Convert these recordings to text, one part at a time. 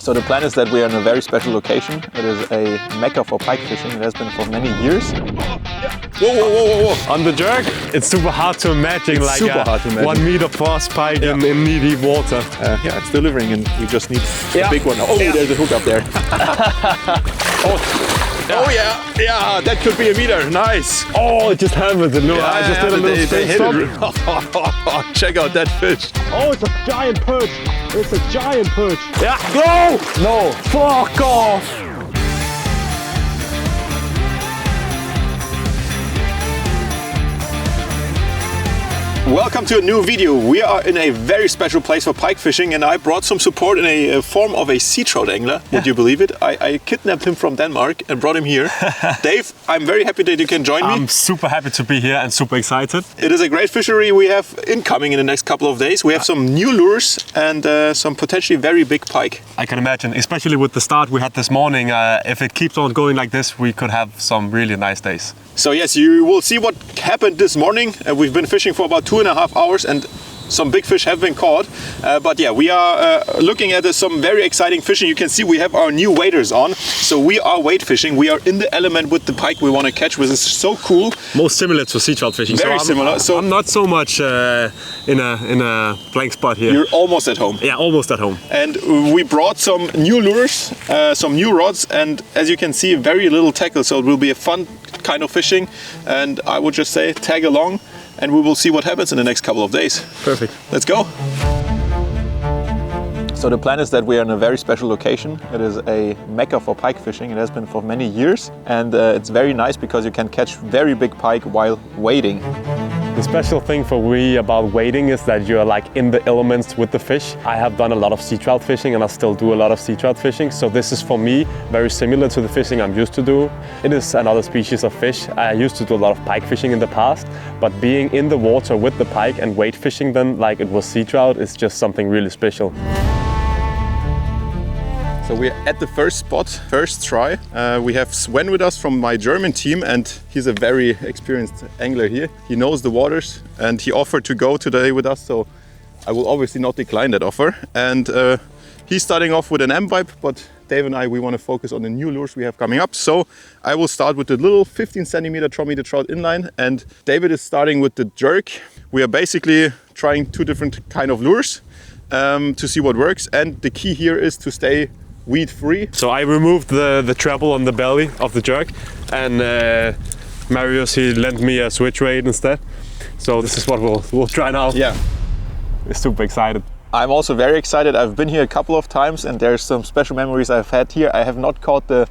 So the plan is that we are in a very special location. It is a mecca for pike fishing. It has been for many years. Whoa. On the jerk, it's super hard to imagine It's a 1 meter plus pike in knee-deep water. Yeah, it's delivering and we just need a big one. Oh, there's a hook up there. Oh yeah, that could be a meter. Nice. Oh, it just hammered it. No, I just did a little spin stop. Check out that fish. Oh, it's a giant perch. It's a giant perch. Yeah, no, fuck off. Welcome to a new video. We are in a very special place for pike fishing and I brought some support in a form of a sea trout angler. Would you believe it? I kidnapped him from Denmark and brought him here. Dave, I'm very happy that you can join me. I'm super happy to be here and super excited. It is a great fishery we have incoming in the next couple of days. We have some new lures and some potentially very big pike. I can imagine, especially with the start we had this morning, if it keeps on going like this, we could have some really nice days. So yes, you will see what happened this morning. We've been fishing for about 2.5 hours and some big fish have been caught. But yeah, we are looking at some very exciting fishing. You can see we have our new waders on. So we are wade fishing. We are in the element with the pike we want to catch, which is so cool. Most similar to sea trout fishing. Very similar. So I'm not so much in a blank spot here. You're almost at home. Yeah, almost at home. And we brought some new lures, some new rods, and as you can see, very little tackle. So it will be a fun kind of fishing. And I would just say tag along and we will see what happens in the next couple of days. Perfect. Let's go. So the plan is that we are in a very special location. It is a mecca for pike fishing. It has been for many years. And it's very nice because you can catch very big pike while wading. The special thing for me about wading is that you're like in the elements with the fish. I have done a lot of sea trout fishing and I still do a lot of sea trout fishing. So this is for me very similar to the fishing I'm used to do. It is another species of fish. I used to do a lot of pike fishing in the past, but being in the water with the pike and wade fishing them like it was sea trout is just something really special. So we're at the first spot, first try. We have Sven with us from my German team and he's a very experienced angler here. He knows the waters and he offered to go today with us, so I will obviously not decline that offer. And he's starting off with an M-vibe, but Dave and I, we want to focus on the new lures we have coming up. So I will start with the little 15 centimeter Trout Inline and David is starting with the jerk. We are basically trying two different kind of lures to see what works, and the key here is to stay weed free. So I removed the treble on the belly of the jerk and Marius, he lent me a switch weight instead. So this is what we'll try now. Yeah. We're super excited. I'm also very excited. I've been here a couple of times and there's some special memories I've had here. I have not caught the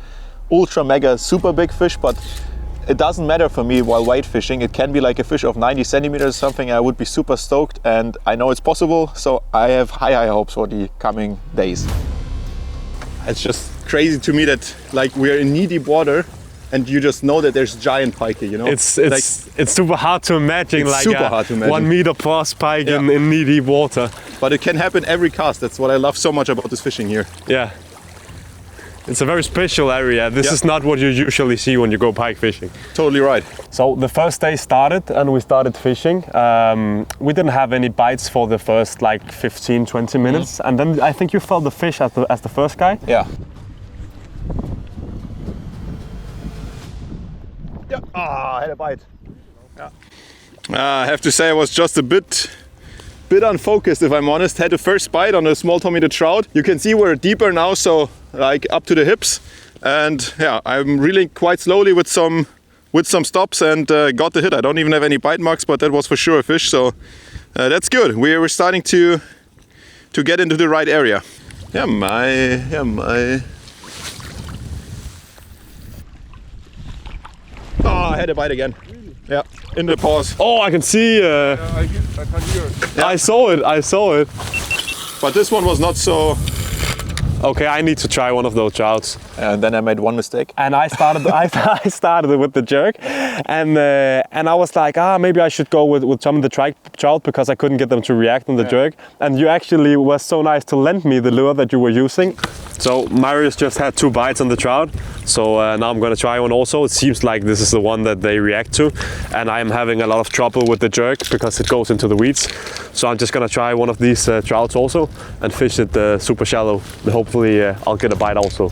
ultra mega super big fish, but it doesn't matter for me while wade fishing. It can be like a fish of 90 centimeters, something I would be super stoked, and I know it's possible. So I have high hopes for the coming days. It's just crazy to me that like we're in knee-deep water and you just know that there's giant pike, you know? It's super hard to imagine like a 1 meter plus pike in knee-deep water. But it can happen every cast. That's what I love so much about this fishing here. Yeah. It's a very special area. This is not what you usually see when you go pike fishing. Totally right. So the first day started and we started fishing. We didn't have any bites for the first like 15-20 minutes. And then I think you felt the fish as the first guy. Yeah. Yeah, I had a bite. Yeah. I have to say I was just a bit unfocused, if I'm honest. Had the first bite on a small Tommy the trout. You can see we're deeper now, so like up to the hips. And yeah, I'm reeling quite slowly with some stops and got the hit. I don't even have any bite marks, but that was for sure a fish. So that's good. We're starting to get into the right area. Yeah, my. Oh, I had a bite again. Really? Yeah, in the paws. Oh, I can see. I can hear it. Yeah. I saw it. But this one was not so. Okay, I need to try one of those trouts. And then I made one mistake. And I started with the jerk, and I was like, maybe I should go with some of the trout because I couldn't get them to react on the jerk. And you actually were so nice to lend me the lure that you were using. So Marius just had 2 bites on the trout, so now I'm gonna try one also. It seems like this is the one that they react to, and I'm having a lot of trouble with the jerk because it goes into the weeds. So I'm just gonna try one of these trouts also and fish it super shallow. Hopefully I'll get a bite also.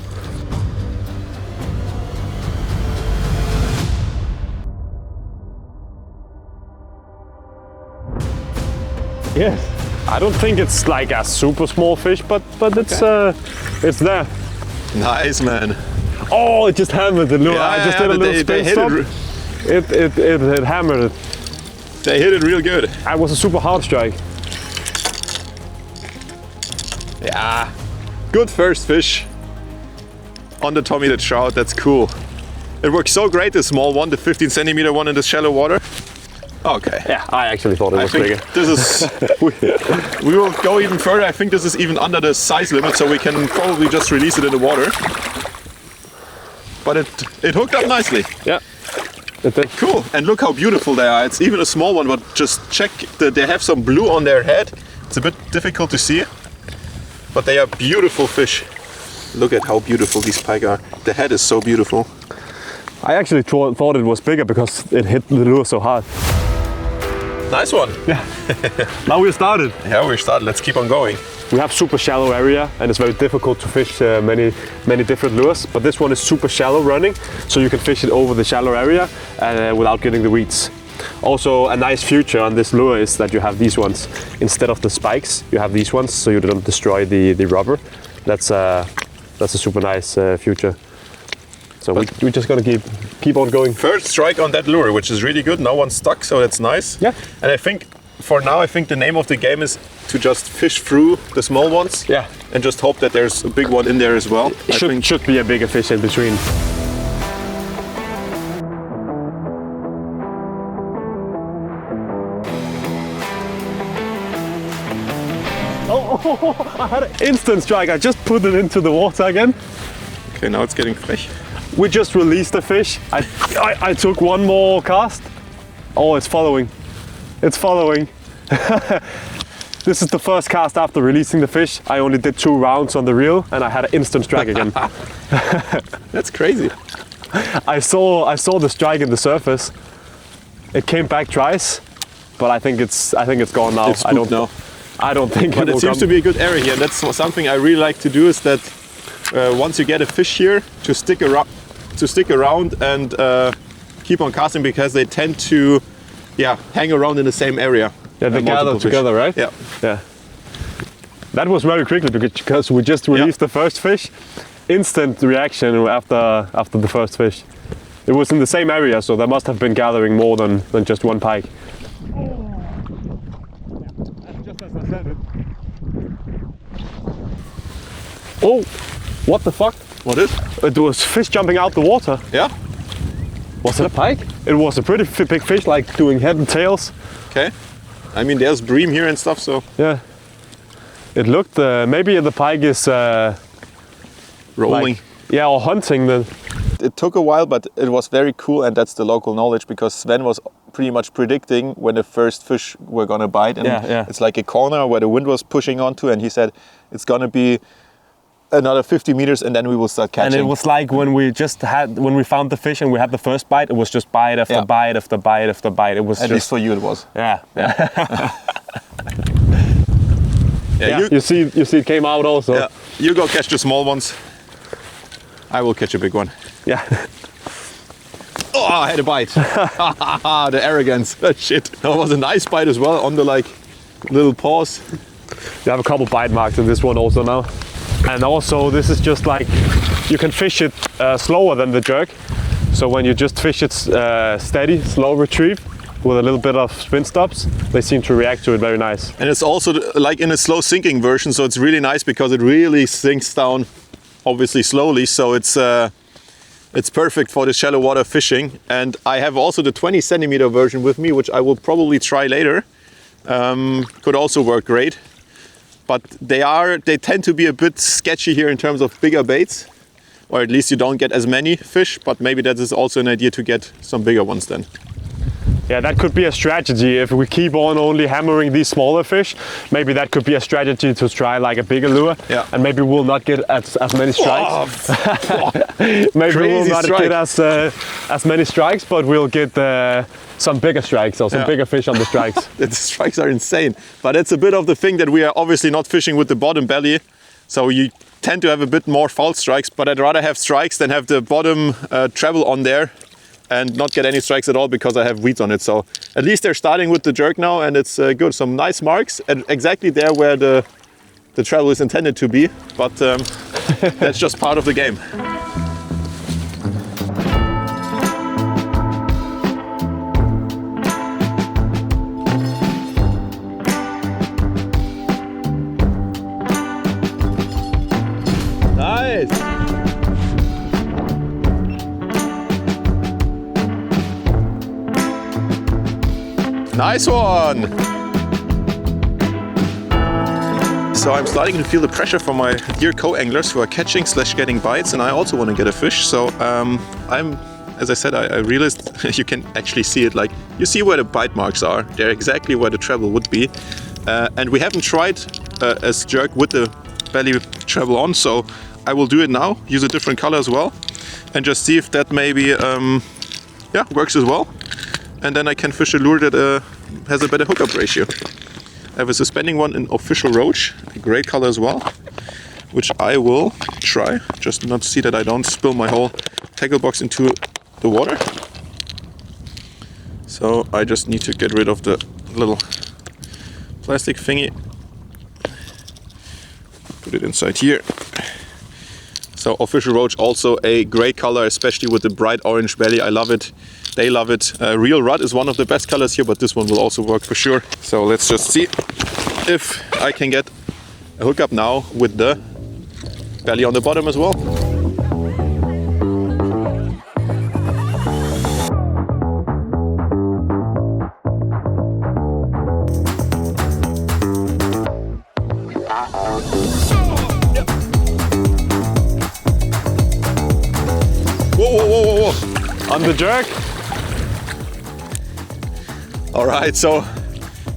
Yes. I don't think it's like a super small fish, but it's there. Nice, man. Oh, it just hammered the lure. Yeah, I just did a little spin stop. It hammered it. They hit it real good. It was a super hard strike. Yeah, good first fish on the Tommy the trout. That's cool. It works so great, the small one, the 15 centimeter one in the shallow water. Okay. Yeah, I actually thought it was bigger. This is. We will go even further. I think this is even under the size limit, so we can probably just release it in the water. But it hooked up nicely. Yeah. Cool. And look how beautiful they are. It's even a small one, but just check that they have some blue on their head. It's a bit difficult to see, but they are beautiful fish. Look at how beautiful these pike are. The head is so beautiful. I actually thought it was bigger because it hit the lure so hard. Nice one. Yeah. Now we're started. Yeah, we're started. Let's keep on going. We have super shallow area and it's very difficult to fish many different lures, but this one is super shallow running, so you can fish it over the shallow area without getting the weeds. Also, a nice feature on this lure is that you have these ones. Instead of the spikes, you have these ones, so you don't destroy the rubber. That's a super nice feature. So we're just gonna keep on going. First strike on that lure, which is really good. No one's stuck, so that's nice. Yeah. And I think for now, I think the name of the game is to just fish through the small ones. Yeah. And just hope that there's a big one in there as well. Should be a bigger fish in between. Oh, I had an instant strike. I just put it into the water again. Okay, now it's getting frech. We just released the fish. I took one more cast. Oh, it's following. It's following. This is the first cast after releasing the fish. I only did 2 rounds on the reel and I had an instant strike again. That's crazy. I saw the strike in the surface. It came back twice, but I think it's gone now. It's spooked now. I don't think but it seems to be a good area here. And that's something I really like to do, is that once you get a fish here, to stick around and keep on casting, because they tend to hang around in the same area. Yeah, they gather together, right? Yeah. Yeah. That was very quickly because we just released the first fish. Instant reaction after the first fish. It was in the same area, so they must have been gathering more than just one pike. Just as I said it. Oh, what the fuck? What is? It was fish jumping out the water. Yeah. Was it a pike? It was a pretty big fish, like doing head and tails. Okay. I mean, there's bream here and stuff, so. Yeah. It looked, maybe the pike is rolling. Or hunting. It took a while, but it was very cool, and that's the local knowledge, because Sven was pretty much predicting when the first fish were gonna bite. And it's like a corner where the wind was pushing onto, and he said it's gonna be another 50 meters and then we will start catching. And it was like when we found the fish and we had the first bite, it was just bite after bite after bite after bite. It was at least for you it was. Yeah. You see it came out also. Yeah. You go catch the small ones. I will catch a big one. Yeah. Oh, I had a bite. The arrogance. Shit. That was a nice bite as well on the little paws. You have a couple bite marks in this one also now. And also this is just like, you can fish it slower than the jerk. So when you just fish it steady, slow retrieve with a little bit of spin stops, they seem to react to it very nice. And it's also like in a slow sinking version, so it's really nice because it really sinks down, obviously slowly. So it's perfect for the shallow water fishing. And I have also the 20 centimeter version with me, which I will probably try later. Could also work great. But they tend to be a bit sketchy here in terms of bigger baits, or at least you don't get as many fish, but maybe that is also an idea to get some bigger ones then. Yeah, that could be a strategy. If we keep on only hammering these smaller fish, maybe that could be a strategy to try like a bigger lure. Yeah. And maybe we'll not get as many strikes. Maybe we'll not get as many strikes, but we'll get some bigger strikes or some bigger fish on the strikes. The strikes are insane. But it's a bit of the thing that we are obviously not fishing with the bottom belly. So you tend to have a bit more foul strikes, but I'd rather have strikes than have the bottom treble on there and not get any strikes at all because I have weeds on it. So at least they're starting with the jerk now, and it's good. Some nice marks and exactly there where the treble is intended to be, but that's just part of the game. Nice! Nice one! So I'm starting to feel the pressure from my dear co-anglers who are catching / getting bites, and I also want to get a fish. So as I said, I realized you can actually see it. Like, you see where the bite marks are. They're exactly where the treble would be. And we haven't tried as jerk with the belly treble on, so I will do it now, use a different color as well, and just see if that maybe works as well. And then I can fish a lure that has a better hookup ratio. I have a suspending one in official roach, a great color as well, which I will try, just not to see that I don't spill my whole tackle box into the water. So I just need to get rid of the little plastic thingy. Put it inside here. So official roach, also a great color, especially with the bright orange belly. I love it. They love it. Real Rudd is one of the best colors here, but this one will also work for sure. So let's just see if I can get a hookup now with the belly on the bottom as well. Whoa. On the jerk. All right, so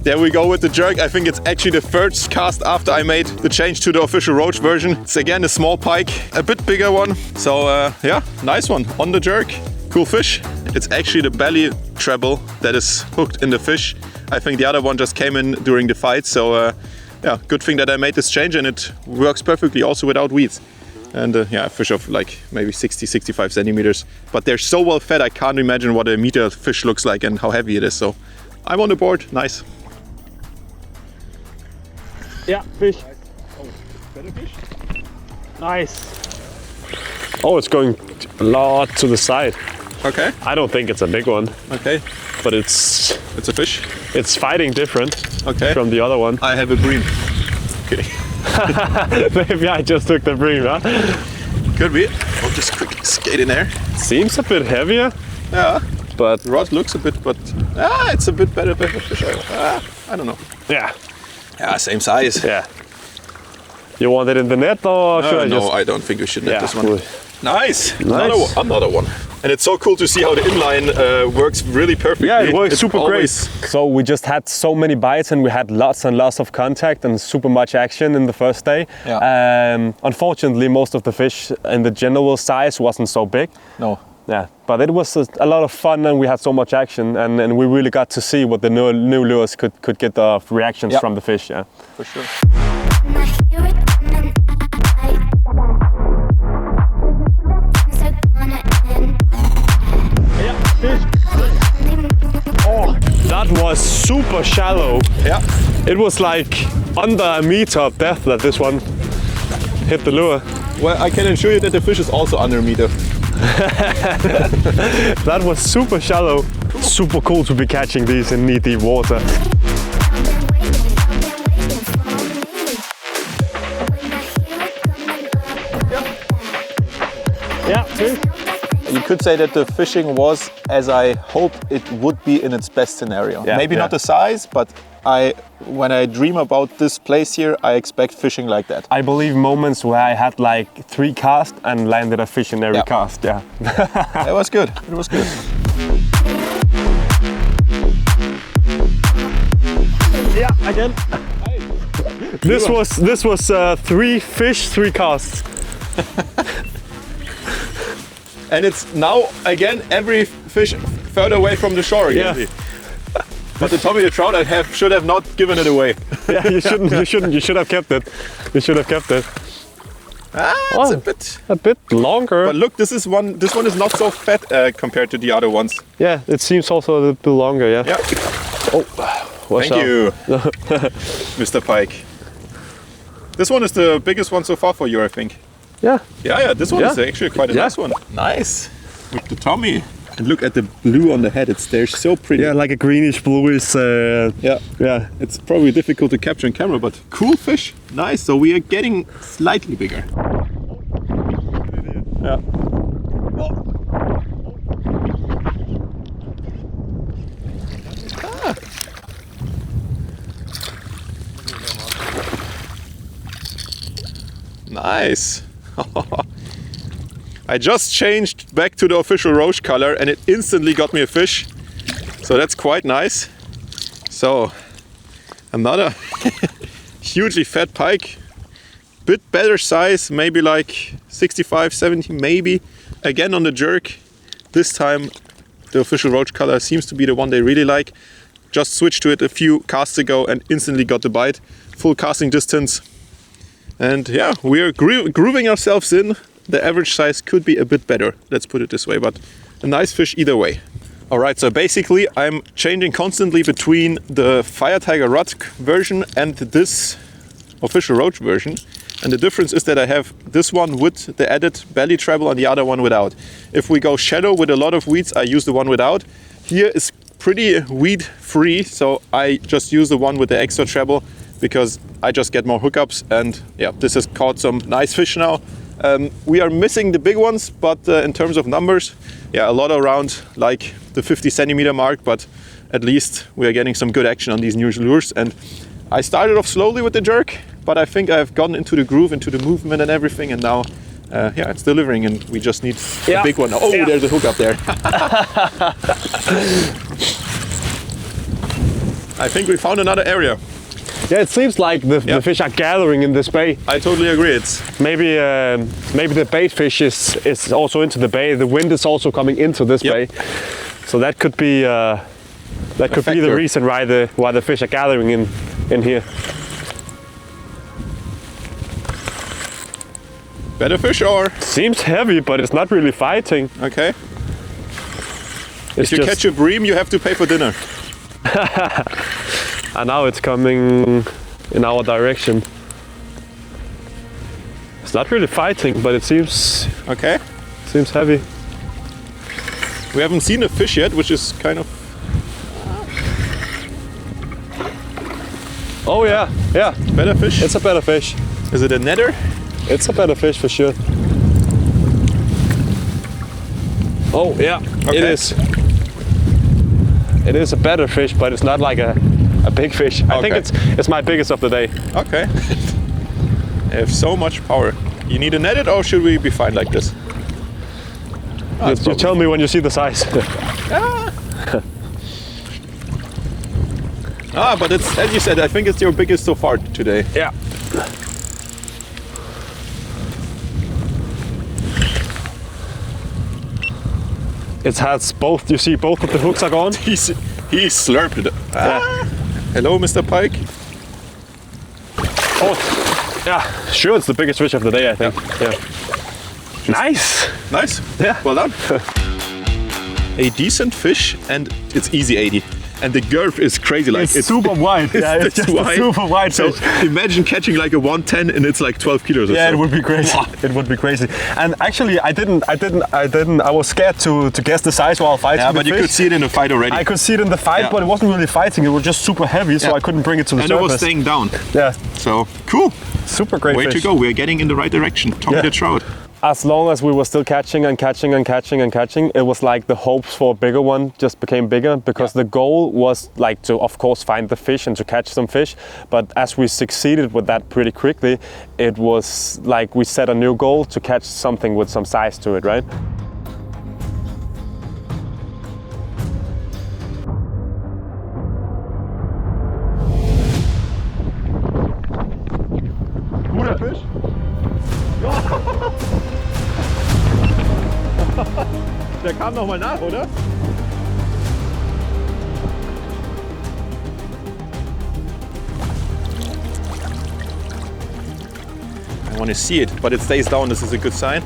there we go with the jerk. I think it's actually the first cast after I made the change to the official roach version. It's again a small pike, a bit bigger one. So yeah, nice one on the jerk. Cool fish. It's actually the belly treble that is hooked in the fish. I think the other one just came in during the fight. So yeah, good thing that I made this change, and it works perfectly also without weeds. And yeah, a fish of like maybe 60-65 centimeters. But they're so well fed, I can't imagine what a meter fish looks like and how heavy it is. So I'm on the board. Nice. Yeah, fish. Oh, better fish. Nice. Oh, it's going a lot to the side. Okay. I don't think it's a big one. Okay. But it's a fish. It's fighting different. Okay. From the other one. I have a bream. Okay. Maybe I just took the bream, huh? Could be. I'll just quickly skate in there. Seems a bit heavier. Yeah. But the rod looks a bit, but it's a bit better fish. I don't know. Yeah. Yeah, same size. Yeah. You want it in the net or should I just? No, I don't think we should net this one. Cool. Nice. Another one. And it's so cool to see how the inline works really perfectly. Yeah, it works super great. great. So we just had so many bites and we had lots and lots of contact and super much action in the first day. Yeah. Unfortunately, most of the fish in the general size wasn't so big. No. Yeah, but it was a lot of fun and we had so much action and we really got to see what the new lures could get of reactions from the fish. Yeah, for sure. Oh, that was super shallow. Yeah. It was like under a meter of depth that this one hit the lure. Well, I can assure you that the fish is also under a meter. That was super shallow. Super cool to be catching these in knee-deep water. Yeah, fish. You could say that the fishing was as I hoped it would be in its best scenario. Yeah, Maybe not the size, but when I dream about this place here, I expect fishing like that. I believe moments where I had like 3 casts and landed a fish in every cast. Yeah. It was good. It was good. Yeah, again. This was 3 fish, 3 casts. And it's now again every fish further away from the shore again. Yeah. But the Tommy the trout should have not given it away. Yeah, you shouldn't. You should have kept it. You should have kept it. It's a bit longer. But look, this one is not so fat compared to the other ones. Yeah, it seems also a little bit longer. Yeah. Yeah. Oh, thank you, Mr. Pike. This one is the biggest one so far for you, I think. Yeah. Yeah. This one is actually quite a nice one. Nice. With the Tommy. And look at the blue on the head. They're so pretty. Yeah, like a greenish bluish. Yeah. It's probably difficult to capture on camera, but cool fish. Nice. So we are getting slightly bigger. Yeah. Nice. I just changed back to the official roach color and it instantly got me a fish. So that's quite nice. So another hugely fat pike. Bit better size, maybe like 65, 70 maybe. Again on the jerk. This time the official roach color seems to be the one they really like. Just switched to it a few casts ago and instantly got the bite. Full casting distance. And yeah, we are grooving ourselves in. The average size could be a bit better, let's put it this way, but a nice fish either way. Alright, so basically I'm changing constantly between the Fire Tiger Rod version and this official roach version. And the difference is that I have this one with the added belly treble and the other one without. If we go shadow with a lot of weeds, I use the one without. Here is pretty weed free, so I just use the one with the extra treble because I just get more hookups, and yeah, this has caught some nice fish now. We are missing the big ones, but in terms of numbers, yeah, a lot around like the 50 centimeter mark, but at least we are getting some good action on these new lures. And I started off slowly with the jerk, but I think I've gotten into the groove, into the movement and everything, and now yeah, it's delivering, and we just need a big one. Oh, there's a hook up there. I think we found another area. Yeah, it seems like the fish are gathering in this bay. I totally agree. It's maybe the bait fish is also into the bay. The wind is also coming into this bay, so that could be the reason why the fish are gathering in here. Better fish or? Seems heavy, but it's not really fighting. Okay. If you catch a bream, you have to pay for dinner. And now it's coming in our direction. It's not really fighting, but it seems okay. Seems heavy. We haven't seen a fish yet, which is kind of. Oh yeah. Better fish. It's a better fish. Is it a netter? It's a better fish for sure. Oh yeah, okay. It is. It is a better fish, but it's not like a big fish. I think it's my biggest of the day. Okay. They have so much power. You need a netted, or should we be fine like this? You tell me when you see the size. But it's, as you said, I think it's your biggest so far today. Yeah. It has both. You see, both of the hooks are gone. He slurped it. Hello, Mr. Pike. Oh, yeah. Sure, it's the biggest fish of the day, I think. Yeah. Nice. Nice. Yeah. Well done. A decent fish, and it's easy 80. And the girth is crazy, like it's super wide. It's just wide. Super wide so fish. Imagine catching like a 110 and it's like 12 kilos or so. Yeah, it would be crazy. It would be crazy. And actually, I was scared to guess the size while fighting. Yeah, but you could see it in the fight already. I could see it in the fight, but it wasn't really fighting. It was just super heavy, so I couldn't bring it to the surface. And it was staying down. Yeah. So cool. Super great Way fish. to go. We're getting in the right direction. Tommy the trout. As long as we were still catching and catching and catching and catching, it was like the hopes for a bigger one just became bigger, because the goal was like to, of course, find the fish and to catch some fish. But as we succeeded with that pretty quickly, it was like we set a new goal to catch something with some size to it, right? Der kam noch mal nach, oder? I want to see it, but it stays down. This is a good sign.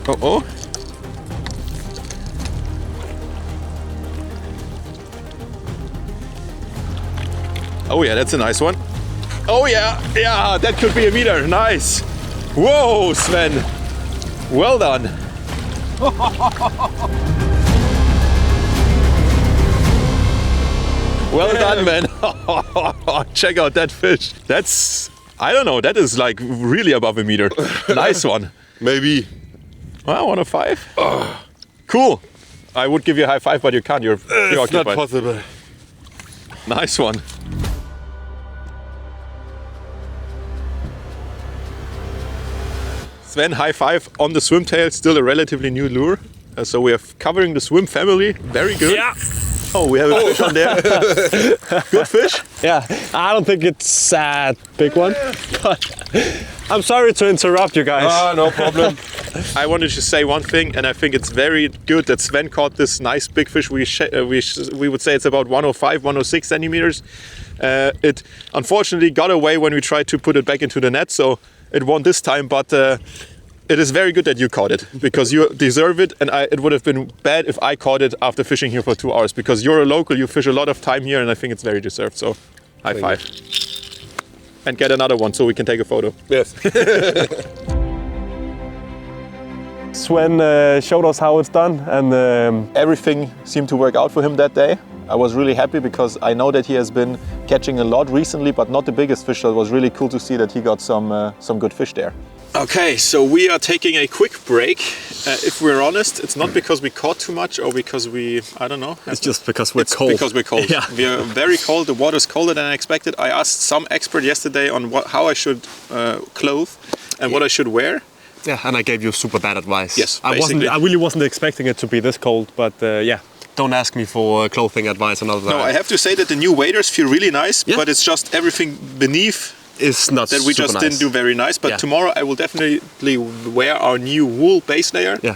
Oh. Oh yeah, that's a nice one. Oh yeah, that could be a meter. Nice. Whoa, Sven. Well done. Well done, man. Check out that fish. That's, I don't know, that is like really above a meter. Nice one. Maybe. Well, 105. Cool. I would give you a high five, but you can't. You're It's preoccupied. not possible. Nice one. Sven, high five on the swim tail. Still a relatively new lure. So we are covering the swim family. Very good. Yeah. Oh, we have a fish on there. Good fish. Yeah, I don't think it's a big one, but I'm sorry to interrupt you guys. No problem. I wanted to say one thing, and I think it's very good that Sven caught this nice big fish. We would say it's about 105, 106 centimeters. It unfortunately got away when we tried to put it back into the net, so it won this time, but it is very good that you caught it, because you deserve it, and it would have been bad if I caught it after fishing here for 2 hours, because you're a local, you fish a lot of time here, and I think it's very deserved, so high five. And get another one so we can take a photo. Yes. Sven showed us how it's done, and Everything seemed to work out for him that day. I was really happy because I know that he has been catching a lot recently, but not the biggest fish, so it was really cool to see that he got some good fish there. Okay, so we are taking a quick break. If we're honest, it's not because we caught too much or because I don't know. it's just because we're It's cold. because we're cold. Yeah. We are very cold. The water's colder than I expected. I asked some expert yesterday on how I should clothe and what I should wear. Yeah, and I gave you super bad advice. Yes, I basically. really wasn't expecting it to be this cold, but yeah. Don't ask me for clothing advice and all that. No, I have to say that the new waders feel really nice, Yeah. but it's just everything beneath It's not that we super just nice. didn't do very nice. But Yeah. tomorrow I will definitely wear our new wool base layer. Yeah.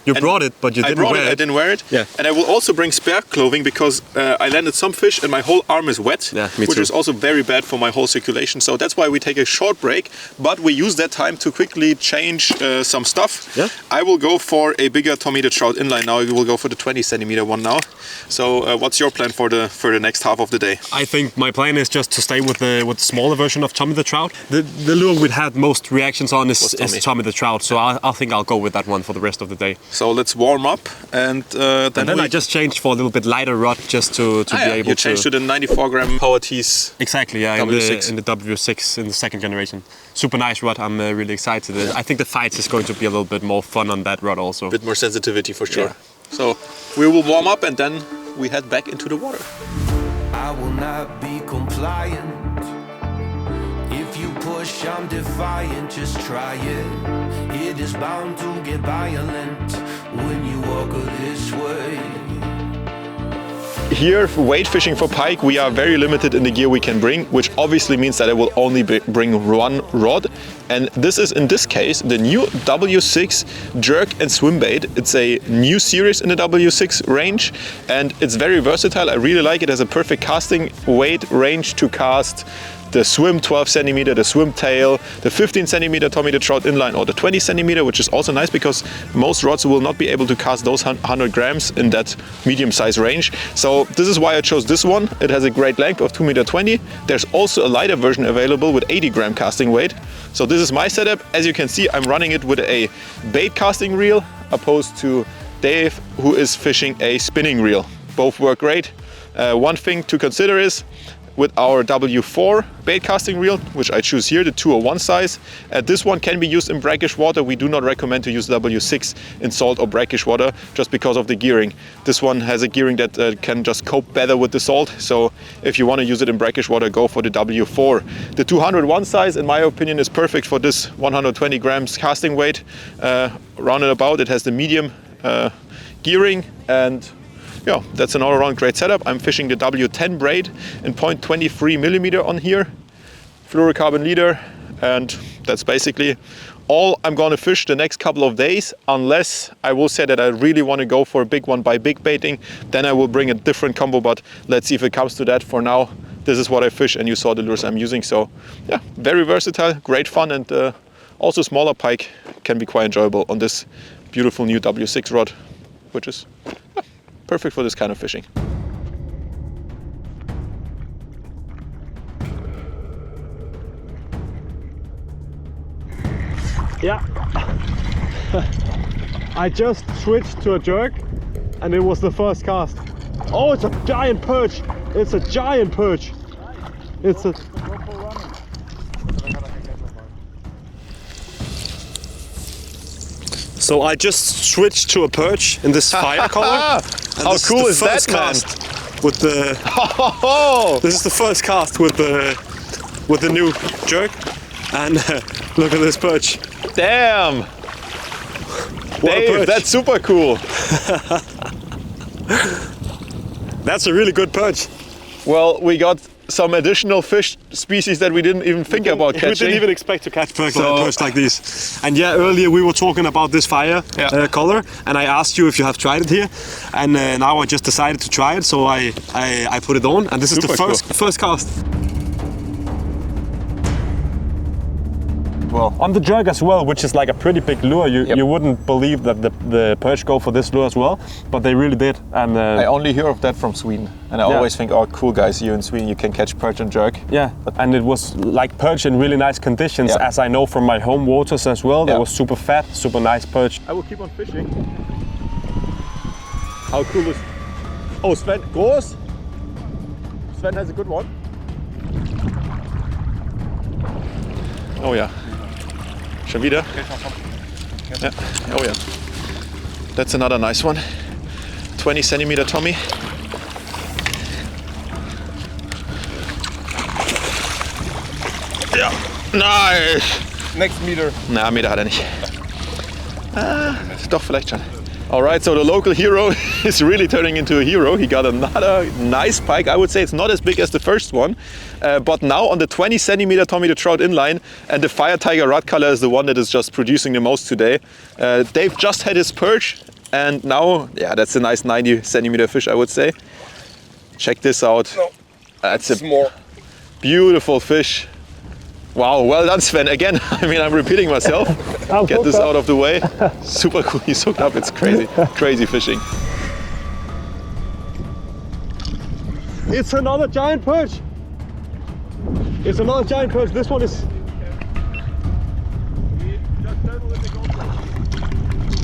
You brought it, but you I didn't brought wear it. I didn't wear it. Yeah. And I will also bring spare clothing because I landed some fish and my whole arm is wet, Yeah, me which too. is also very bad for my whole circulation. So that's why we take a short break, but we use that time to quickly change some stuff. Yeah. I will go for a bigger Tommy the Trout Inline now. We will go for the 20 centimeter one now. So what's your plan for the next half of the day? I think my plan is just to stay with the smaller version of Tommy the Trout. The lure we'd had most reactions on is Tommy the Trout, so I think I'll go with that one for the rest of the day. So let's warm up and then I just changed for a little bit lighter rod just to be able you to... changed to the 94 gram Power Tees. Exactly, yeah, W6. in the W6 in the second generation. Super nice rod, I'm really excited. I think the fights is going to be a little bit more fun on that rod also. Bit more sensitivity for sure. Yeah. So we will warm up and then we head back into the water. I will not be compliant. If you push, I'm defiant. Just try it. It is bound to get violent when you walk this way. Here, for wade fishing for pike, we are very limited in the gear we can bring, which obviously means that I will only bring one rod. And this is, in this case, the new W6 jerk and swim bait. It's a new series in the W6 range, and it's very versatile. I really like it. It has a perfect casting weight range to cast the swim 12 centimeter, the swim tail, the 15 centimeter Tommy the Trout Inline, or the 20 centimeter, which is also nice because most rods will not be able to cast those 100 grams in that medium size range. So this is why I chose this one. It has a great length of 2.20 meters. There's also a lighter version available with 80 gram casting weight. So this is my setup. As you can see, I'm running it with a bait casting reel opposed to Dave, who is fishing a spinning reel. Both work great. One thing to consider is with our W4 bait casting reel, which I choose here, the 201 size. This one can be used in brackish water. We do not recommend to use W6 in salt or brackish water just because of the gearing. This one has a gearing that can just cope better with the salt. So if you want to use it in brackish water, go for the W4. The 201 size, in my opinion, is perfect for this 120 grams casting weight. Round and about, it has the medium gearing, and yeah, that's an all-around great setup. I'm fishing the W10 braid in 0.23 millimeter on here, fluorocarbon leader, and that's basically all I'm gonna fish the next couple of days, unless I will say that I really want to go for a big one by big baiting. Then I will bring a different combo, but let's see if it comes to that. For now, this is what I fish, and you saw the lures I'm using. So yeah, very versatile, great fun, and also smaller pike can be quite enjoyable on this beautiful new W6 rod, which is perfect for this kind of fishing. Yeah. I just switched to a jerk and it was the first cast. Oh, it's a giant perch. It's a giant perch. It's a... So I just switched to a perch in this fire color. How cool is that, man? With the... This is the first cast with the new jerk. And look at this perch. Damn! Dave, that's super cool. That's a really good perch. Well, we got some additional fish species that we didn't even think about catching. We didn't even expect to catch perch like these. And yeah, earlier we were talking about this fire color, and I asked you if you have tried it here, and now I just decided to try it, so I put it on, and this is the first cast. Well, on the jerk as well, which is like a pretty big lure, you wouldn't believe that the perch go for this lure as well, but they really did. And I only hear of that from Sweden, and I always think, oh cool guys, you in Sweden you can catch perch and jerk. Yeah, and it was like perch in really nice conditions, as I know from my home waters as well. They were super fat, super nice perch. I will keep on fishing. How cool is... Oh, Sven, groß? Sven has a good one. Oh yeah. Schon wieder? Yeah. Oh yeah. That's another nice one. 20 centimeter Tommy. Ja, nice. Next meter. Na, Meter hat er nicht. Doch, vielleicht schon. Alright, so the local hero is really turning into a hero. He got another nice pike. I would say it's not as big as the first one, but now on the 20 centimeter Tommy the Trout Inline, and the Fire Tiger rod color is the one that is just producing the most today. Dave just had his perch, and now, yeah, that's a nice 90 centimeter fish, I would say. Check this out. No, that's a more. Beautiful fish. Wow, well done, Sven. Again, I mean, I'm repeating myself. Get this out of the way. Super cool, he's hooked up. It's crazy, crazy fishing. It's another giant perch. It's another giant perch. This one is...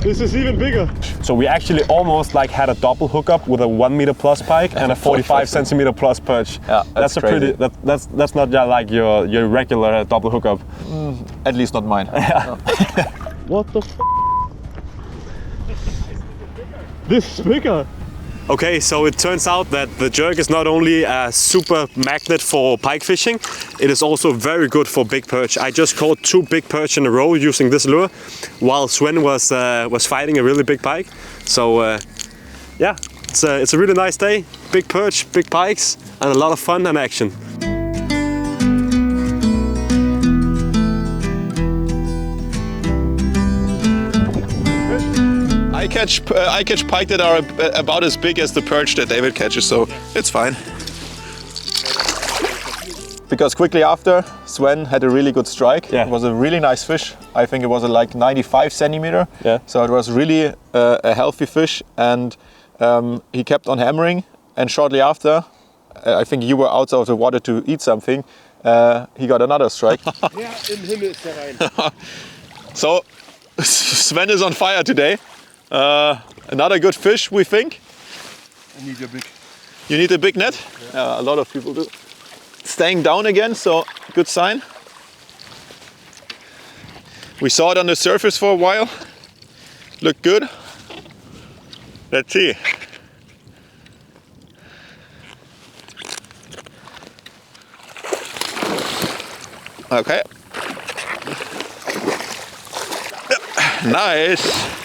This is even bigger. So we actually almost like had a double hookup with a 1 meter plus pike and a 45 centimeter plus perch. Yeah, that's a crazy. pretty. That's not like your regular double hookup. At least not mine. Yeah. What the? This is bigger. Okay, so it turns out that the jerk is not only a super magnet for pike fishing, it is also very good for big perch. I just caught 2 big perch in a row using this lure, while Sven was fighting a really big pike. So yeah, it's a really nice day. Big perch, big pikes, and a lot of fun and action. I catch pike that are about as big as the perch that David catches, so it's fine. Because quickly after, Sven had a really good strike. Yeah. It was a really nice fish. I think it was like 95 centimeter. Yeah. So it was really a healthy fish, and he kept on hammering. And shortly after, I think you were out of the water to eat something. He got another strike. Ja, im Himmel ist der rein. So Sven is on fire today. Another good fish, we think. I need a big. You need a big net? Yeah, a lot of people do. Staying down again, so good sign. We saw it on the surface for a while. Looked good. Let's see. Okay. Nice.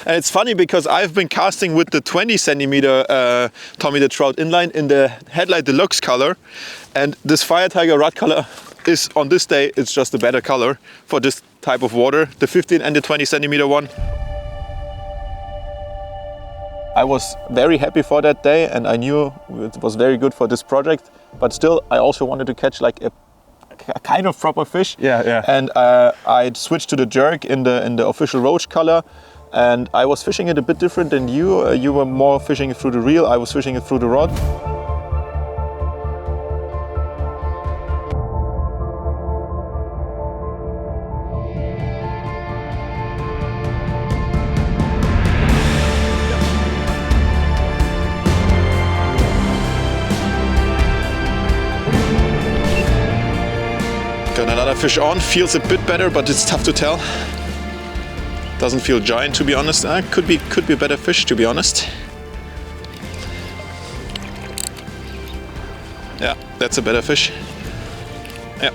And it's funny because I've been casting with the 20 centimeter Tommy the Trout Inline in the Headlight Deluxe color, and this Fire Tiger rod color is on this day, it's just a better color for this type of water, the 15 and the 20 centimeter one. I was very happy for that day and I knew it was very good for this project, but still I also wanted to catch like a kind of proper fish. Yeah. And I switched to the jerk in the official roach color, and I was fishing it a bit different than you. You were more fishing it through the reel, I was fishing it through the rod. Got another fish on, feels a bit better, but it's tough to tell. Doesn't feel giant, to be honest. Could be a better fish, to be honest. Yeah, that's a better fish. Yeah.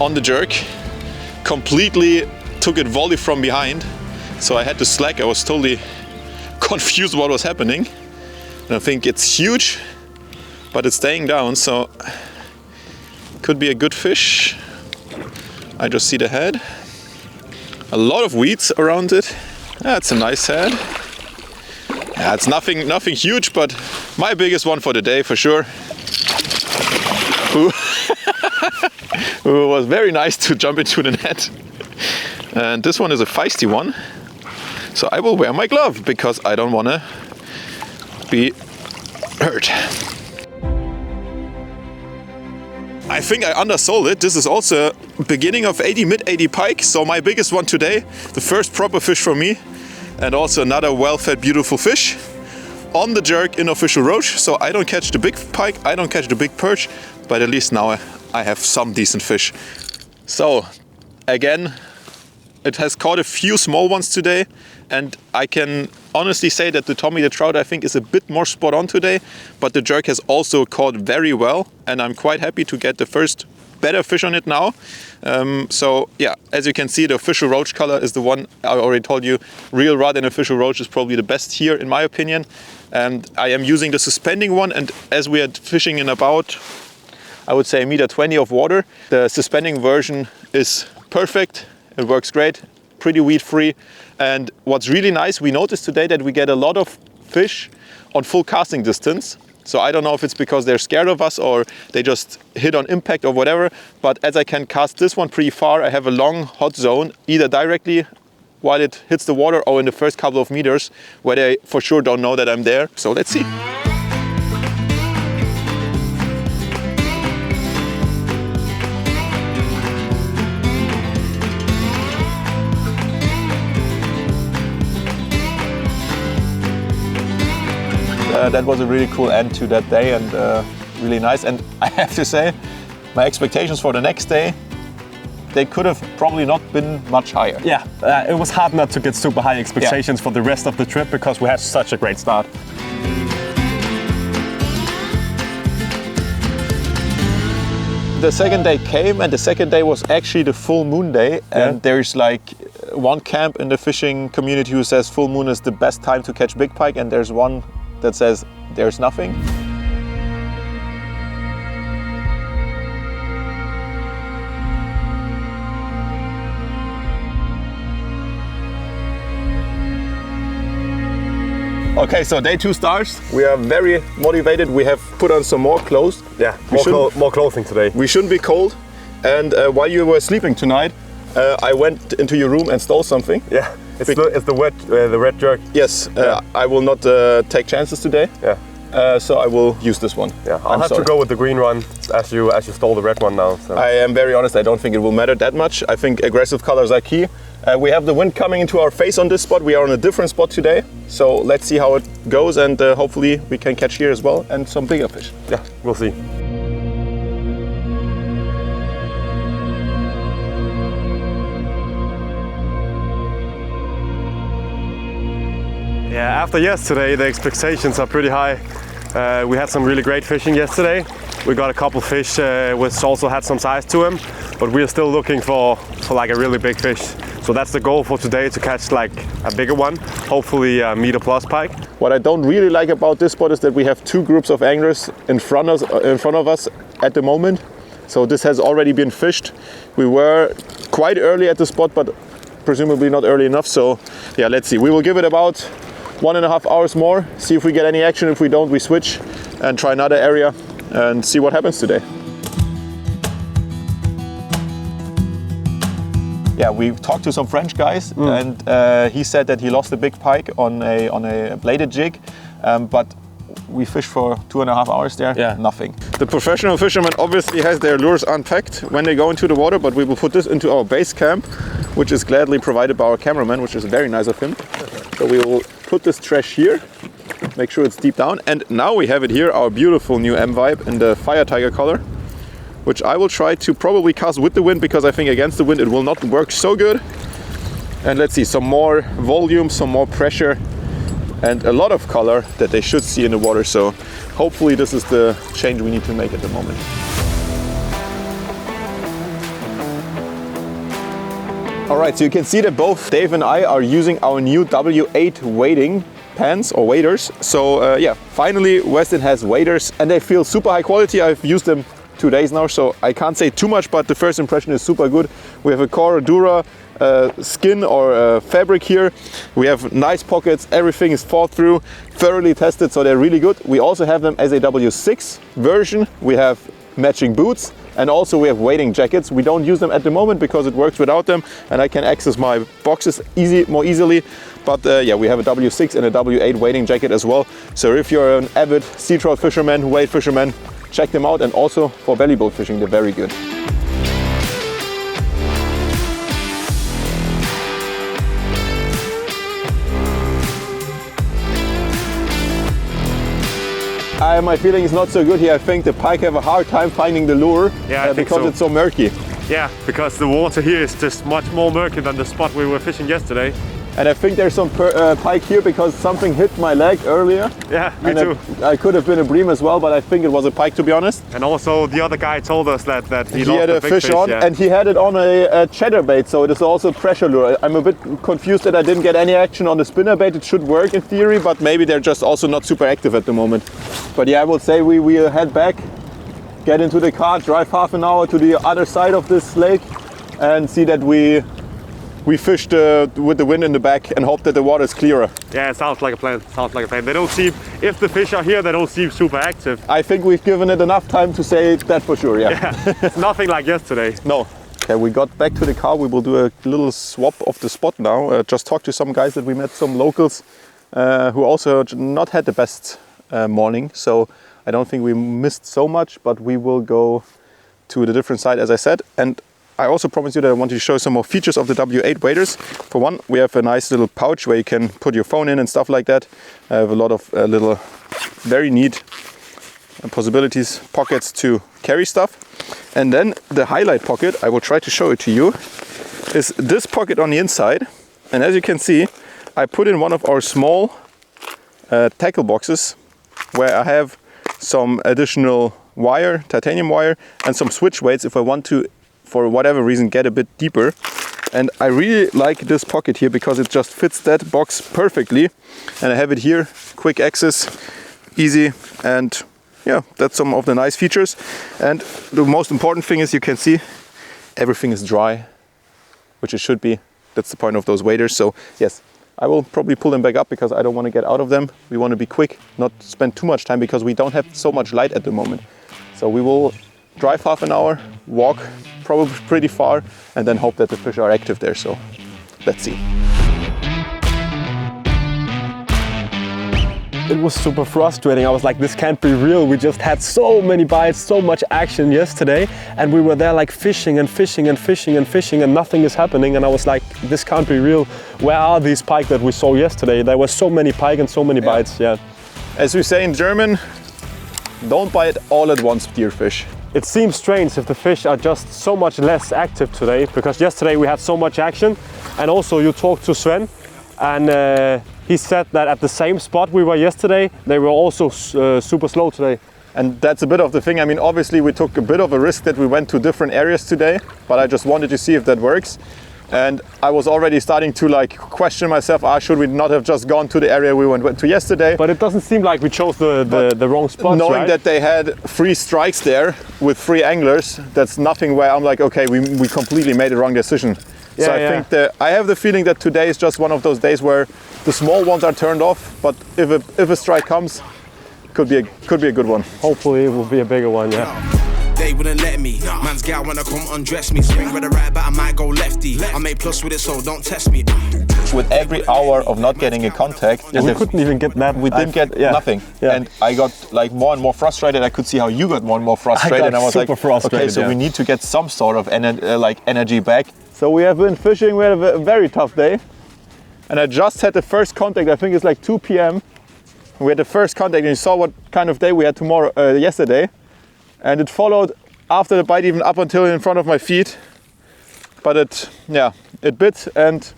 On the jerk, completely took it volley from behind, so I had to slack. I was totally confused what was happening. And I think it's huge, but it's staying down, so could be a good fish. I just see the head. A lot of weeds around it. That's a nice head. Yeah, it's nothing huge, but my biggest one for the day for sure. It was very nice to jump into the net. And this one is a feisty one. So I will wear my glove because I don't want to be hurt. I think I undersold it. This is also beginning of 80, mid-80 pike. So my biggest one today, the first proper fish for me. And also another well-fed, beautiful fish. On the jerk in official roach. So I don't catch the big pike, I don't catch the big perch. But at least now I have some decent fish. So again, it has caught a few small ones today. And I can honestly say that the Tommy the Trout I think is a bit more spot on today, but the jerk has also caught very well, and I'm quite happy to get the first better fish on it now. So yeah, as you can see, the official roach color is the one I already told you. Real rod and official roach is probably the best here in my opinion. And I am using the suspending one, and as we are fishing in about, I would say 1.20 meters of water, the suspending version is perfect. It works great, pretty weed free. And what's really nice, we noticed today that we get a lot of fish on full casting distance. So I don't know if it's because they're scared of us or they just hit on impact or whatever. But as I can cast this one pretty far, I have a long hot zone, either directly while it hits the water or in the first couple of meters where they for sure don't know that I'm there. So let's see. That was a really cool end to that day and really nice. And I have to say, my expectations for the next day, they could have probably not been much higher. Yeah, it was hard not to get super high expectations for the rest of the trip because we had such a great start. The second day came, and the second day was actually the full moon day. And there's like one camp in the fishing community who says full moon is the best time to catch big pike, and there's one that says there's nothing. Okay, so day 2 starts. We are very motivated. We have put on some more clothes. Yeah, more clothing today. We shouldn't be cold. And while you were sleeping tonight, I went into your room and stole something. Yeah, it's the red jerk. Yes, I will not take chances today. Yeah. So I will use this one. Yeah, I'll have to go with the green one as you stole the red one now. So. I am very honest, I don't think it will matter that much. I think aggressive colors are key. We have the wind coming into our face on this spot. We are on a different spot today. So let's see how it goes, and hopefully we can catch here as well and some bigger fish. Yeah, we'll see. Yeah, after yesterday, the expectations are pretty high. We had some really great fishing yesterday. We got a couple fish which also had some size to them, but we're still looking for like a really big fish. So that's the goal for today, to catch like a bigger one, hopefully a meter plus pike. What I don't really like about this spot is that we have two groups of anglers in front of us at the moment. So this has already been fished. We were quite early at the spot, but presumably not early enough. So yeah, let's see. We will give it about 1.5 hours more, see if we get any action. If we don't, we switch and try another area and see what happens today. Yeah, we talked to some French guys, and he said that he lost a big pike on a bladed jig, but we fished for 2.5 hours there. Yeah, nothing. The professional fisherman obviously has their lures unpacked when they go into the water, but we will put this into our base camp, which is gladly provided by our cameraman, which is very nice of him. So we will put this trash here, make sure it's deep down, and now we have it here, our beautiful new M-Vibe in the Fire Tiger color, which I will try to probably cast with the wind, because I think against the wind it will not work so good. And let's see, some more volume, some more pressure, and a lot of color that they should see in the water. So hopefully this is the change we need to make at the moment. All right, so you can see that both Dave and I are using our new W8 wading pants or waders. So yeah, finally Westin has waders, and they feel super high quality. I've used them 2 days now, so I can't say too much, but the first impression is super good. We have a Core Dura skin or fabric here. We have nice pockets, everything is thought through, thoroughly tested, so they're really good. We also have them as a W6 version. We have matching boots, and also we have wading jackets. We don't use them at the moment because it works without them, and I can access my boxes more easily. But yeah, we have a W6 and a W8 wading jacket as well. So if you're an avid sea trout fisherman, wade fisherman, check them out. And also for belly boat fishing, they're very good. My feeling is not so good here. I think the pike have a hard time finding the lure, because it's so murky. Yeah, because the water here is just much more murky than the spot we were fishing yesterday. And I think there's some pike here because something hit my leg earlier. Yeah, me too. I could have been a bream as well, but I think it was a pike, to be honest. And also the other guy told us that he lost had a big fish on, and he had it on a chatterbait, so it is also a pressure lure. I'm a bit confused that I didn't get any action on the spinnerbait. It should work in theory, but maybe they're just also not super active at the moment. But yeah, I would say we will head back, get into the car, drive half an hour to the other side of this lake, and see that we fished with the wind in the back and hope that the water is clearer. Yeah, it sounds like a plan. Sounds like a plan. They don't seem, if the fish are here, they don't seem super active. I think we've given it enough time to say that for sure, yeah. It's nothing like yesterday. No. Okay, we got back to the car. We will do a little swap of the spot now. Just talked to some guys that we met, some locals who also not had the best morning. So I don't think we missed so much, but we will go to the different side, as I said. And I also promised you that I wanted to show some more features of the W8 waders. For one, we have a nice little pouch where you can put your phone in and stuff like that. I have a lot of little, very neat possibilities, pockets to carry stuff. And then the highlight pocket, I will try to show it to you, is this pocket on the inside. And as you can see, I put in one of our small tackle boxes where I have some additional wire, titanium wire, and some switch weights if I want to, for whatever reason, get a bit deeper. And I really like this pocket here because it just fits that box perfectly. And I have it here, quick access, easy, and yeah, that's some of the nice features. And the most important thing is you can see everything is dry, which it should be. That's the point of those waders. So yes, I will probably pull them back up because I don't want to get out of them. We want to be quick, not spend too much time because we don't have so much light at the moment. So we will drive half an hour, walk probably pretty far, and then hope that the fish are active there. So let's see. It was super frustrating. I was like, this can't be real. We just had so many bites, so much action yesterday, and we were there like fishing and fishing and fishing and fishing, and nothing is happening. And I was like, this can't be real. Where are these pike that we saw yesterday? There were so many pike and so many bites. Yeah. As we say in German, don't bite all at once, dear fish. It seems strange if the fish are just so much less active today, because yesterday we had so much action. And also you talked to Sven, and he said that at the same spot we were yesterday, they were also super slow today. And that's a bit of the thing. I mean, obviously we took a bit of a risk that we went to different areas today, but I just wanted to see if that works. And I was already starting to like question myself, should we not have just gone to the area we went to yesterday? But it doesn't seem like we chose the wrong spot, knowing right? that they had 3 strikes there with 3 anglers, that's nothing where I'm like, okay, we completely made a wrong decision. So I think that I have the feeling that today is just one of those days where the small ones are turned off, but if a strike comes, could be a good one. Hopefully it will be a bigger one, yeah. They wouldn't let me. Man's gal wanna come undress me. Swing with the right, but I might go lefty. I make plus with it, so don't test me. With every hour of not getting a contact, we couldn't even get that. We didn't get nothing, and I got like more and more frustrated. I could see how you got more and more frustrated, and I was like, okay, so we need to get some sort of energy back. So we have been fishing. We had a very tough day, and I just had the first contact. I think it's like 2 p.m. We had the first contact, and you saw what kind of day we had yesterday. And it followed after the bite, even up until in front of my feet. But it bit and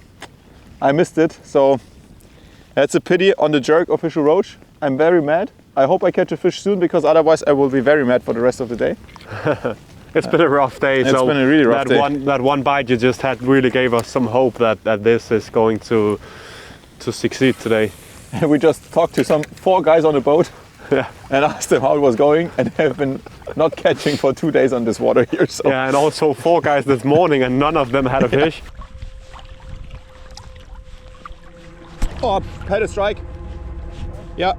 I missed it. So that's a pity on the jerk official roach. I'm very mad. I hope I catch a fish soon, because otherwise I will be very mad for the rest of the day. It's been a rough day. It's been a really rough day. That one bite you just had really gave us some hope that this is going to succeed today. We just talked to 4 guys on the boat. Yeah. And asked them how it was going, and they've been not catching for 2 days on this water here. So. Yeah, and also 4 guys this morning, and none of them had a fish. Oh, had a strike. Yeah.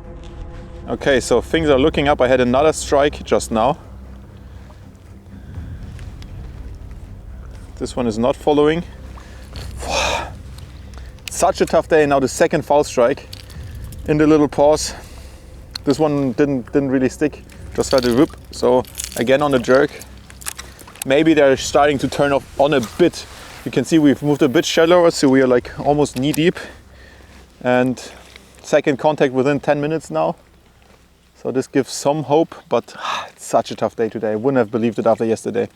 Okay, so things are looking up. I had another strike just now. This one is not following. Such a tough day. Now the second foul strike in the little pause. This one didn't really stick, just had a whoop. So again on the jerk. Maybe they're starting to turn off on a bit. You can see we've moved a bit shallower, so we are like almost knee deep. And second contact within 10 minutes now. So this gives some hope, but it's such a tough day today. I wouldn't have believed it after yesterday.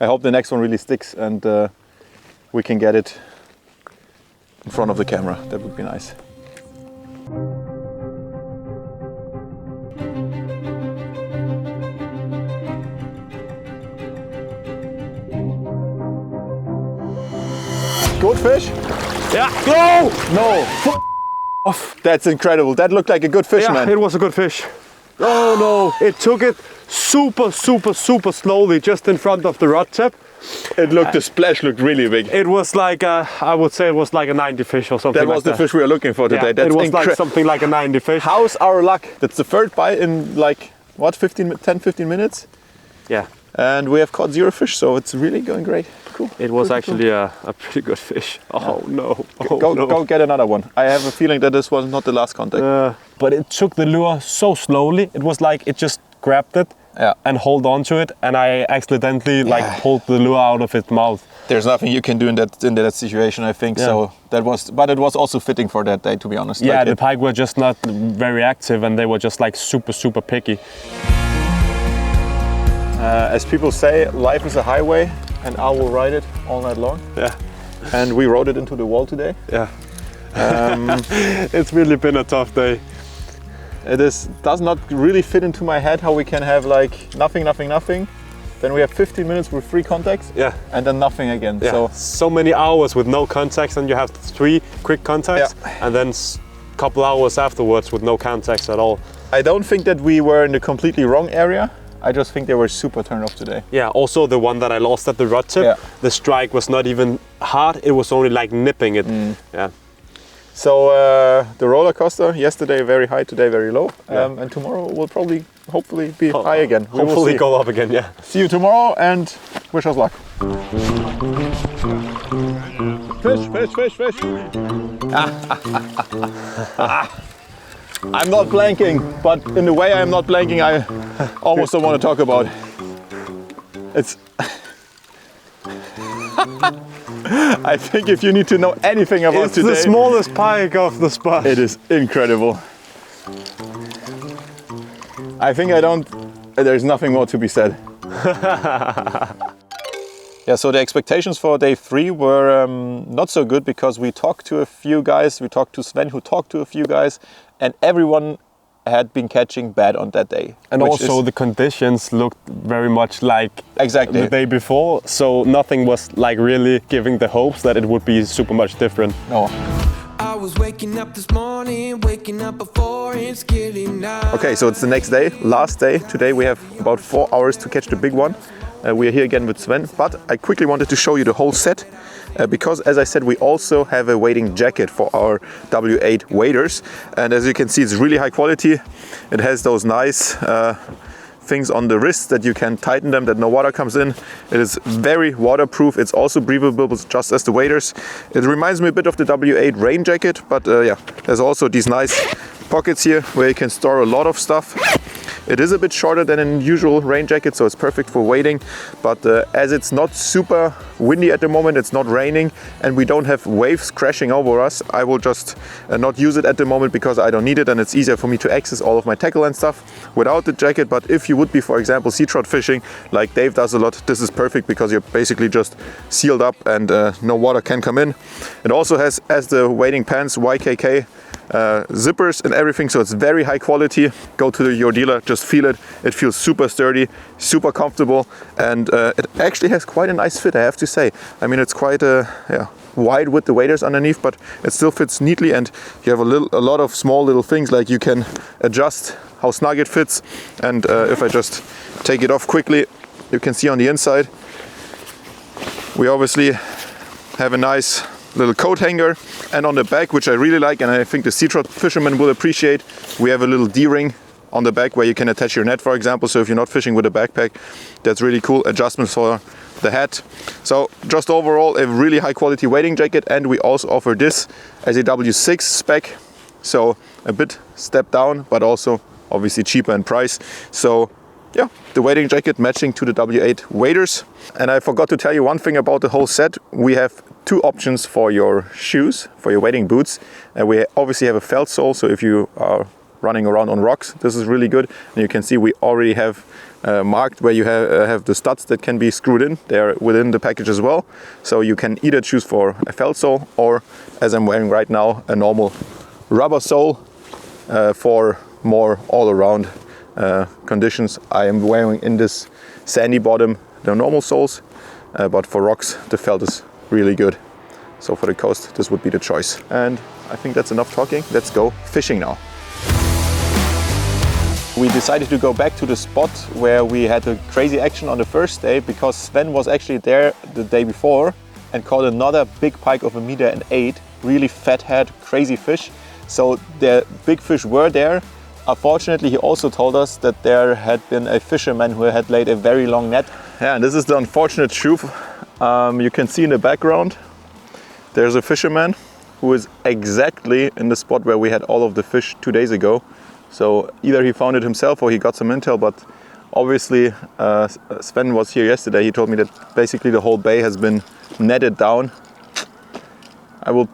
I hope the next one really sticks and we can get it in front of the camera. That would be nice. Good fish? Yeah, go! No! Off. That's incredible. That looked like a good fish, man. It was a good fish. Oh no! It took it super slowly just in front of the rod tip. The splash looked really big. It was like I would say it was like a 90 fish or something. That was the fish we were looking for today. Yeah, That's it was like something like a 90 fish. How's our luck? That's the third bite in like, what, 10-15 minutes? Yeah. And we have caught 0 fish, so it's really going great. Cool. It was actually a pretty good fish. Oh no. Go get another one. I have a feeling that this was not the last contact. But it took the lure so slowly. It was like it just grabbed it and hold on to it, and I accidentally pulled the lure out of its mouth. There's nothing you can do in that situation, I think. So but it was also fitting for that day, to be honest. Yeah, the pike were just not very active, and they were just like super picky. As people say, life is a highway, and I will ride it all night long. Yeah. And we rode it into the wall today. Yeah. It's really been a tough day. It does not really fit into my head how we can have like nothing. Then we have 15 minutes with 3 contacts. Yeah. And then nothing again. Yeah. So many hours with no contacts, and you have 3 quick contacts, and then a couple hours afterwards with no contacts at all. I don't think that we were in the completely wrong area. I just think they were super turned off today. Yeah, also the one that I lost at the rod tip, the strike was not even hard, it was only like nipping it. Yeah. So the roller coaster, yesterday very high, today very low. And tomorrow will hopefully be high again. Hopefully go up again, yeah. See you tomorrow and wish us luck. Fish. I'm not blanking, but in the way I'm not blanking, I almost don't want to talk about. It's. I think if you need to know anything about today, it's the smallest pike of the spot. It is incredible. I think there's nothing more to be said. Yeah, so the expectations for day 3 were not so good, because we talked to a few guys. We talked to Sven, who talked to a few guys, and everyone had been catching bad on that day. And also the conditions looked very much like exactly the day before, so nothing was like really giving the hopes that it would be super much different. No. I was waking up this morning, waking up before it's getting night. Okay, so it's the next day, last day. Today we have about 4 hours to catch the big one. We are here again with Sven, but I quickly wanted to show you the whole set because, as I said, we also have a wading jacket for our W8 waders, and as you can see, it's really high quality. It has those nice things on the wrists that you can tighten them, that no water comes in. It is very waterproof. It's also breathable, just as the waders. It reminds me a bit of the W8 rain jacket, but yeah, there's also these nice pockets here where you can store a lot of stuff. It is a bit shorter than an usual rain jacket, so it's perfect for wading, but as it's not super windy at the moment, it's not raining, and we don't have waves crashing over us, I will just not use it at the moment because I don't need it, and it's easier for me to access all of my tackle and stuff without the jacket. But if you would be, for example, sea trout fishing, like Dave does a lot, this is perfect because you're basically just sealed up and no water can come in. It also has, as the wading pants, YKK zippers and everything, so it's very high quality. Go to your dealer, just feel it. It feels super sturdy, super comfortable, and it actually has quite a nice fit, I have to say. I mean, it's quite wide with the waders underneath, but it still fits neatly, and you have a lot of small little things, like you can adjust how snug it fits. And if I just take it off quickly, you can see on the inside we obviously have a nice little coat hanger, and on the back, which I really like and I think the sea trout fishermen will appreciate, we have a little D-ring on the back where you can attach your net, for example. So if you're not fishing with a backpack, that's really cool. Adjustments for the hat. So just overall a really high quality wading jacket, and we also offer this as a W6 spec, so a bit step down, but also obviously cheaper in price. So yeah, the wading jacket matching to the W8 waders. And I forgot to tell you one thing about the whole set. We have 2 options for your shoes, for your wading boots. We obviously have a felt sole, so if you are running around on rocks, this is really good. And you can see we already have marked where you have the studs that can be screwed in. They're within the package as well. So you can either choose for a felt sole, or, as I'm wearing right now, a normal rubber sole for more all-around conditions. I am wearing in this sandy bottom the normal soles, but for rocks the felt is really good. So for the coast this would be the choice. And I think that's enough talking. Let's go fishing now. We decided to go back to the spot where we had the crazy action on the first day, because Sven was actually there the day before and caught another big pike of 1.8 m, really fat head, crazy fish. So the big fish were there. Unfortunately, he also told us that there had been a fisherman who had laid a very long net. Yeah, and this is the unfortunate truth. You can see in the background, there's a fisherman who is exactly in the spot where we had all of the fish 2 days ago. So either he found it himself or he got some intel, but obviously Sven was here yesterday. He told me that basically the whole bay has been netted down. I will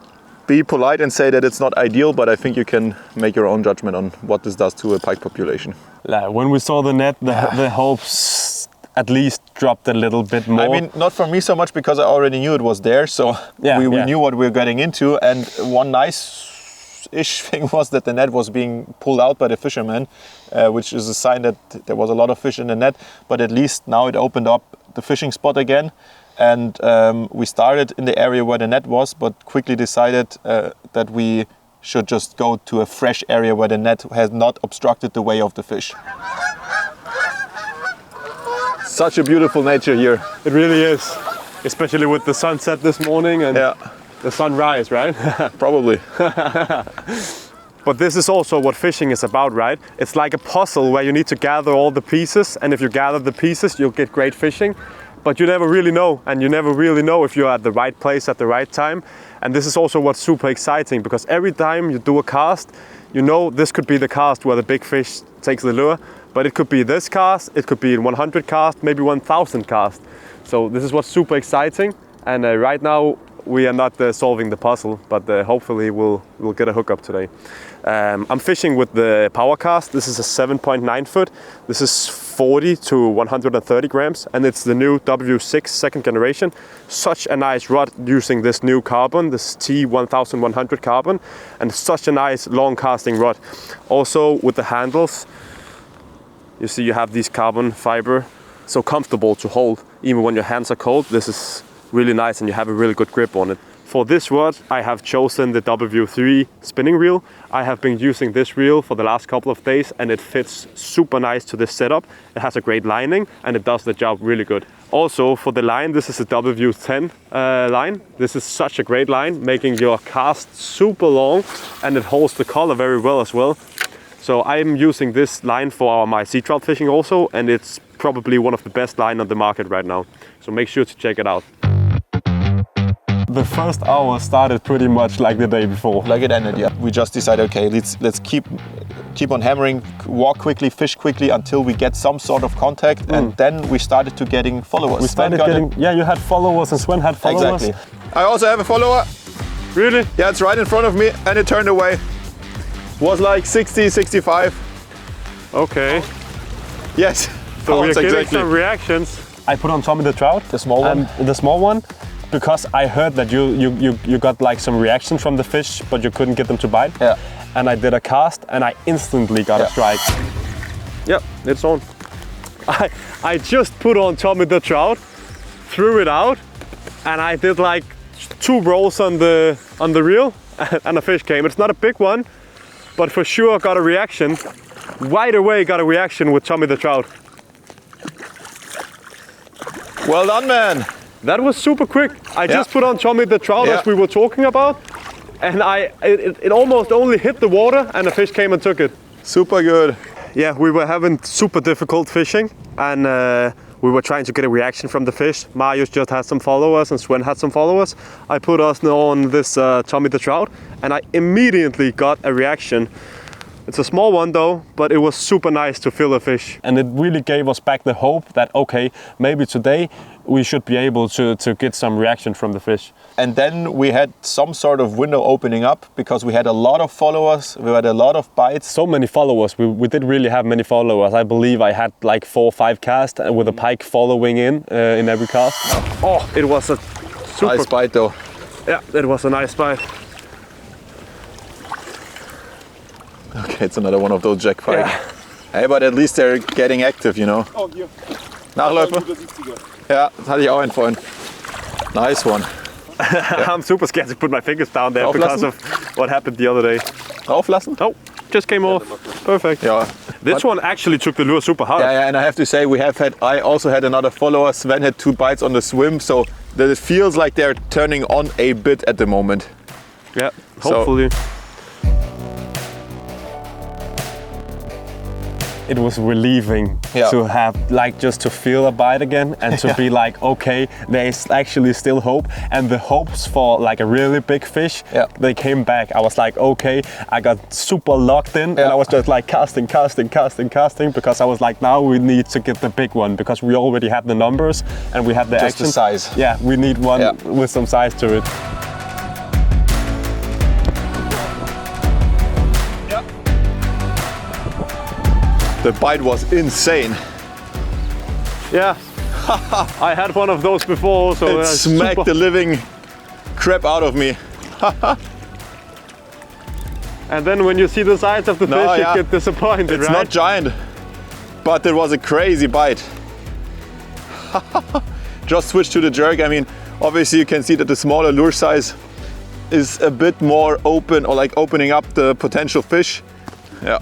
be polite and say that it's not ideal, but I think you can make your own judgment on what this does to a pike population. When we saw the net, the hopes at least dropped a little bit more. I mean, not for me so much, because I already knew it was there, so we knew what we were getting into. And one nice-ish thing was that the net was being pulled out by the fishermen, which is a sign that there was a lot of fish in the net, but at least now it opened up the fishing spot again. And we started in the area where the net was, but quickly decided that we should just go to a fresh area where the net has not obstructed the way of the fish. Such a beautiful nature here. It really is, especially with the sunset this morning and the sunrise, right? Probably. But this is also what fishing is about, right? It's like a puzzle where you need to gather all the pieces, and if you gather the pieces, you'll get great fishing. But you never really know, and you never really know if you're at the right place at the right time. And this is also what's super exciting, because every time you do a cast, you know this could be the cast where the big fish takes the lure, but it could be this cast, it could be 100 cast, maybe 1,000 cast. So this is what's super exciting. And right now we are not solving the puzzle, but hopefully we'll get a hookup today. I'm fishing with the power cast. This is a 7.9 foot. This is 40 to 130 grams, and it's the new W6 second generation. Such a nice rod using this new carbon, this T1100 carbon, and such a nice long casting rod. Also with the handles, you see you have these carbon fiber, so comfortable to hold even when your hands are cold. This is really nice and you have a really good grip on it. For this rod, I have chosen the W3 spinning reel. I have been using this reel for the last couple of days and it fits super nice to this setup. It has a great lining and it does the job really good. Also for the line, this is a W10 line. This is such a great line, making your cast super long, and it holds the color very well as well. So I'm using this line for my sea trout fishing also, and it's probably one of the best line on the market right now. So make sure to check it out. The first hour started pretty much like the day before. Like it ended, yeah. We just decided, okay, let's keep on hammering, walk quickly, fish quickly until we get some sort of contact, and then we started to getting followers. We started getting, yeah, you had followers and Sven had followers. Exactly. I also have a follower. Really? Yeah, it's right in front of me and it turned away. Was like 60, 65. Okay. Yes. So we're getting some reactions. I put on Tommy the trout. The small one? The small one. Because I heard that you got like some reaction from the fish, but you couldn't get them to bite. Yeah. And I did a cast and I instantly got a strike. Yep, it's on. I just put on Tommy the trout, threw it out, and I did like 2 rolls on the reel and a fish came. It's not a big one, but for sure got a reaction. Right away got a reaction with Tommy the trout. Well done, man. That was super quick. I just put on Tommy the trout as we were talking about, and it almost only hit the water and the fish came and took it. Super good. Yeah, we were having super difficult fishing, and we were trying to get a reaction from the fish. Marius just had some followers and Sven had some followers. I put us on this Tommy the trout and I immediately got a reaction. It's a small one though, but it was super nice to feel a fish. And it really gave us back the hope that, okay, maybe today we should be able to get some reaction from the fish. And then we had some sort of window opening up because we had a lot of followers, we had a lot of bites. So many followers, we did really have many followers. I believe I had like 4 or 5 casts with a pike following in every cast. Oh, it was a super nice bite though. Yeah, it was a nice bite. Okay, it's another one of those jack pike. Yeah. Hey, but at least they're getting active, you know. Oh, hier. Nachläufer? Ja, das hatte ich auch einen vorhin. Nice one. I'm super scared to put my fingers down there because of what happened the other day. Drauflassen? Oh, just came off. Perfect. Yeah. This one actually took the lure super hard. Yeah, and I have to say I also had another follower. Sven had 2 bites on the swim, so that it feels like they're turning on a bit at the moment. Yeah, hopefully. It was relieving to have just to feel a bite again and to be like, okay, there is actually still hope. And the hopes for like a really big fish, they came back. I was like, okay, I got super locked in and I was just like casting because I was like, now we need to get the big one because we already had the numbers and we had the just action. The size. Yeah, we need one with some size to it. The bite was insane. Yeah, I had one of those before, so it smacked the living crap out of me. And then when you see the size of the fish, you get disappointed, it's right? not giant, but it was a crazy bite. Just switch to the jerk. I mean, obviously you can see that the smaller lure size is a bit more open, or like opening up the potential fish. Yeah.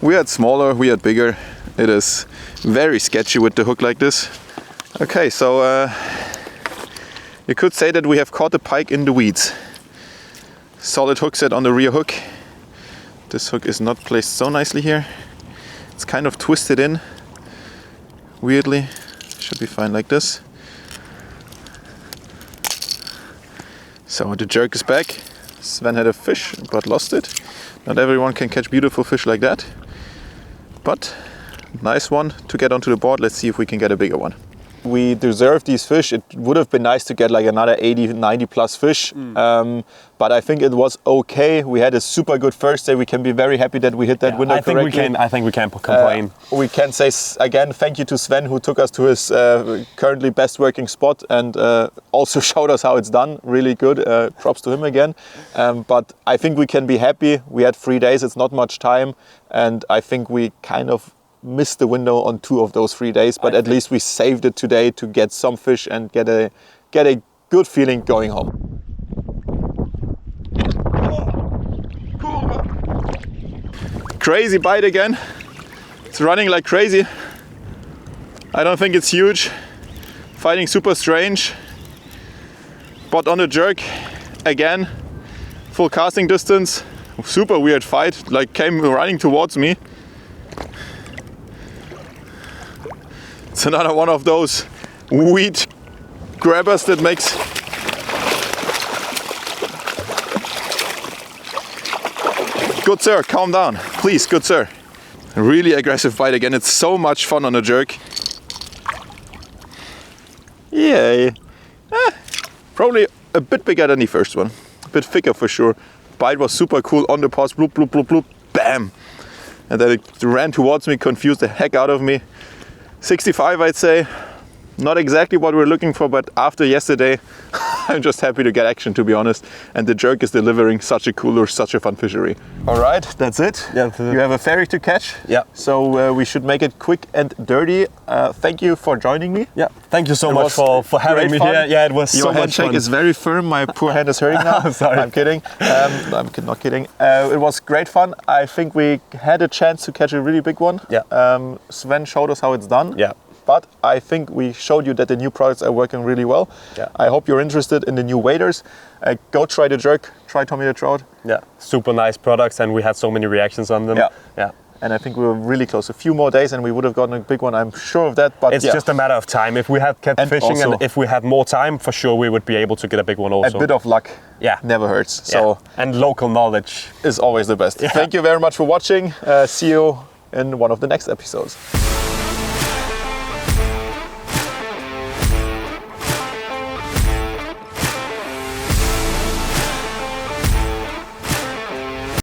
We had smaller, we had bigger. It is very sketchy with the hook like this. Okay, so you could say that we have caught a pike in the weeds. Solid hook set on the rear hook. This hook is not placed so nicely here. It's kind of twisted in, weirdly. Should be fine like this. So the jerk is back. Sven had a fish but lost it. Not everyone can catch beautiful fish like that, but nice one to get onto the board. Let's see if we can get a bigger one. we deserve these fish. It would have been nice to get like another 80, 90 plus fish. But I think it was okay. We had a super good first day. We can be very happy that we hit that window correctly. I think we can complain. We can say again, thank you to Sven, who took us to his currently best working spot and also showed us how it's done. Really good. Props to him again. But I think we can be happy. We had 3 days. It's not much time. And I think we kind of missed the window on 2 of those 3 days. But at least we saved it today to get some fish and get a good feeling going home. Crazy bite again. It's running like crazy. I don't think it's huge. Fighting super strange. But on the jerk again. Full casting distance. Super weird fight. Like came running towards me. It's another one of those weed grabbers that makes good sir, calm down, please, good sir. Really aggressive bite again. It's so much fun on a jerk. Yay. Probably a bit bigger than the first one. A bit thicker for sure. Bite was super cool on the paws, bloop, bloop, bloop, bloop, bam. And then it ran towards me, confused the heck out of me. 65, I'd say. Not exactly what we're looking for, but after yesterday, I'm just happy to get action, to be honest. And the jerk is delivering such a cool lure, such a fun fishery. All right, that's it. Yeah, you have a ferry to catch. Yeah. So we should make it quick and dirty. Thank you for joining me. Yeah, thank you so much for having me here. Yeah, it was so much fun. Your handshake is very firm. My poor hand is hurting now. Sorry. I'm kidding. I'm not kidding. It was great fun. I think we had a chance to catch a really big one. Yeah. Sven showed us how it's done. Yeah. But I think we showed you that the new products are working really well. Yeah. I hope you're interested in the new waders. Go try the jerk, try Tommy the Trout. Yeah, super nice products, and we had so many reactions on them. Yeah. Yeah. And I think we were really close. A few more days and we would have gotten a big one, I'm sure of that. But it's just a matter of time. If we had kept fishing and if we had more time, for sure we would be able to get a big one also. A bit of luck never hurts. So and local knowledge is always the best. Yeah. Thank you very much for watching. See you in one of the next episodes.